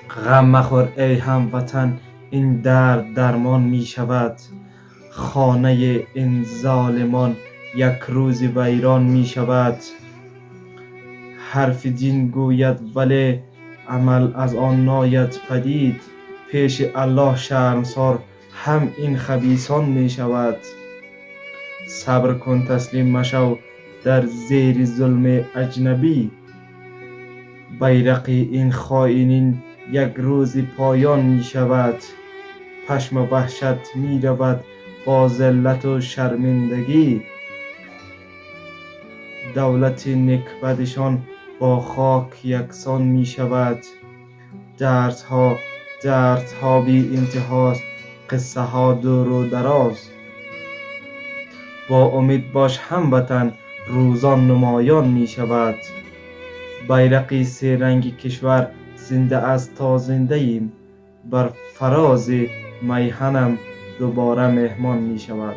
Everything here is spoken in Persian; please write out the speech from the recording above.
غم مخور ای هموطن، این درد درمان می شود. خانه این ظالمان یک روز ویران می شود. حرف دین گوید ولی عمل از آن ناید پدید. پیش الله شرمسار هم این خبیثان می شود. صبر کن تسلیم مشو در زیر ظلم اجنبی. بیرق این خائنین یک روز پایان می شود. پشم وحشت می رود با ذلت و شرمندگی. دولت نکبتشان با خاک یکسان می شود. دردها بی انتهاست، قصه ها دور و دراز. با امید باش هموطن، روزان نمایان می شود. بیرق سه رنگ کشور زنده است تا زنده ایم. بر فراز میهنم دوباره مهمان می شود.